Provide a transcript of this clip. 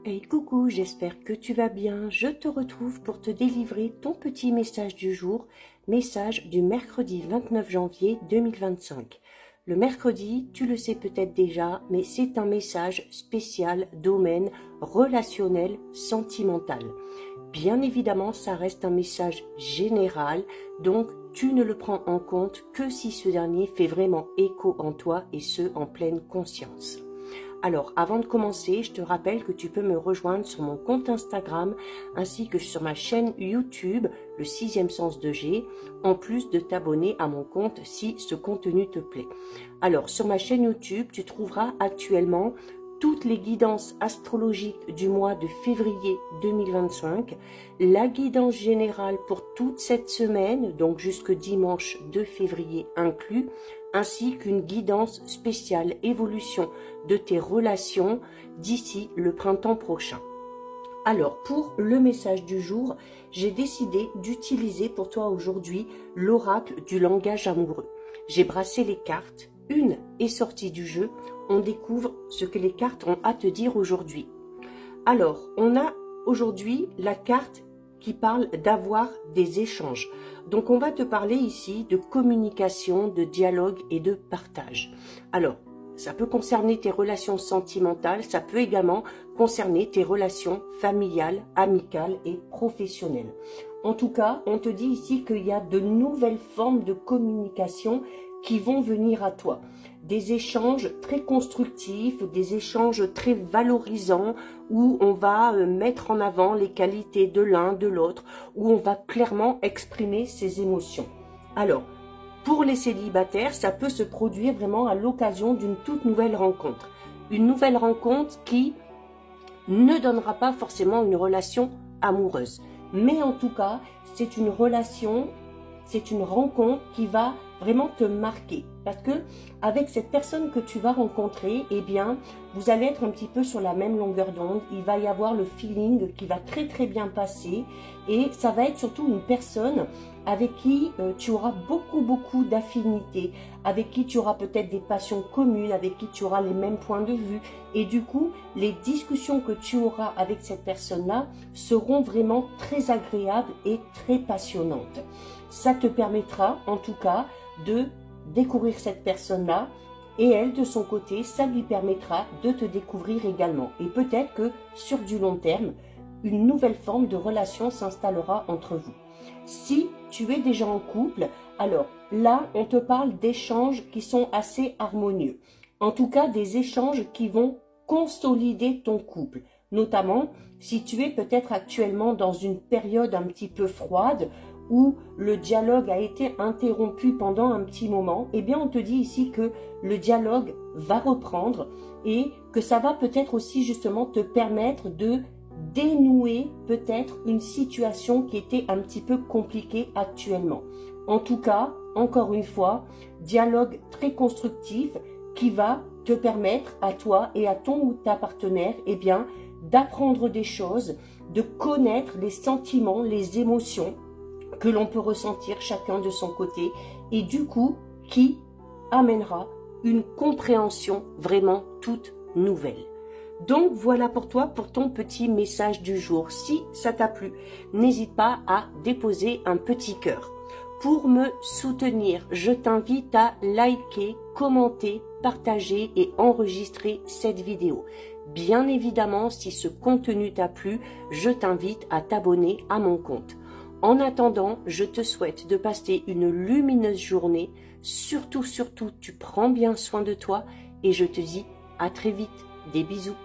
Hey coucou, j'espère que tu vas bien. Je te retrouve pour te délivrer ton petit message du jour, message du mercredi 29 janvier 2025. Le mercredi, tu le sais peut-être déjà, mais c'est un message spécial domaine relationnel sentimental. Bien évidemment, ça reste un message général, donc tu ne le prends en compte que si ce dernier fait vraiment écho en toi et ce, en pleine conscience. Alors, avant de commencer, je te rappelle que tu peux me rejoindre sur mon compte Instagram ainsi que sur ma chaîne YouTube, le 6e sens de G, en plus de t'abonner à mon compte si ce contenu te plaît. Alors, sur ma chaîne YouTube, tu trouveras actuellement toutes les guidances astrologiques du mois de février 2025, la guidance générale pour toute cette semaine, donc jusque dimanche 2 février inclus, ainsi qu'une guidance spéciale évolution de tes relations d'ici le printemps prochain. Alors, pour le message du jour, j'ai décidé d'utiliser pour toi aujourd'hui l'oracle du langage amoureux. J'ai brassé les cartes, une est sortie du jeu, on découvre ce que les cartes ont à te dire aujourd'hui. Alors, on a aujourd'hui la carte qui parle d'avoir des échanges. Donc, on va te parler ici de communication, de dialogue et de partage. Alors, ça peut concerner tes relations sentimentales, ça peut également concerner tes relations familiales, amicales et professionnelles. En tout cas, on te dit ici qu'il y a de nouvelles formes de communication qui vont venir à toi. Des échanges très constructifs, des échanges très valorisants où on va mettre en avant les qualités de l'un, de l'autre, où on va clairement exprimer ses émotions. Alors, pour les célibataires, ça peut se produire vraiment à l'occasion d'une toute nouvelle rencontre. Une nouvelle rencontre qui ne donnera pas forcément une relation amoureuse. Mais en tout cas, c'est une relation, c'est une rencontre qui va vraiment te marquer. Parce que avec cette personne que tu vas rencontrer, eh bien, vous allez être un petit peu sur la même longueur d'onde. Il va y avoir le feeling qui va très très bien passer. Et ça va être surtout une personne avec qui tu auras beaucoup d'affinités, avec qui tu auras peut-être des passions communes, avec qui tu auras les mêmes points de vue. Et du coup, les discussions que tu auras avec cette personne-là seront vraiment très agréables et très passionnantes. Ça te permettra, en tout cas, de découvrir cette personne-là et elle, de son côté, ça lui permettra de te découvrir également. Et peut-être que sur du long terme, une nouvelle forme de relation s'installera entre vous. Si tu es déjà en couple, alors là, on te parle d'échanges qui sont assez harmonieux. En tout cas, des échanges qui vont consolider ton couple. Notamment, si tu es peut-être actuellement dans une période un petit peu froide, où le dialogue a été interrompu pendant un petit moment, eh bien on te dit ici que le dialogue va reprendre et que ça va peut-être aussi justement te permettre de dénouer peut-être une situation qui était un petit peu compliquée actuellement. En tout cas, encore une fois, dialogue très constructif qui va te permettre à toi et à ton ou ta partenaire, eh bien, d'apprendre des choses, de connaître les sentiments, les émotions que l'on peut ressentir chacun de son côté et du coup qui amènera une compréhension vraiment toute nouvelle. Donc voilà pour toi, pour ton petit message du jour. Si ça t'a plu, n'hésite pas à déposer un petit cœur. Pour me soutenir, je t'invite à liker, commenter, partager et enregistrer cette vidéo. Bien évidemment, si ce contenu t'a plu, je t'invite à t'abonner à mon compte. En attendant, je te souhaite de passer une lumineuse journée. Surtout, tu prends bien soin de toi et je te dis à très vite. Des bisous.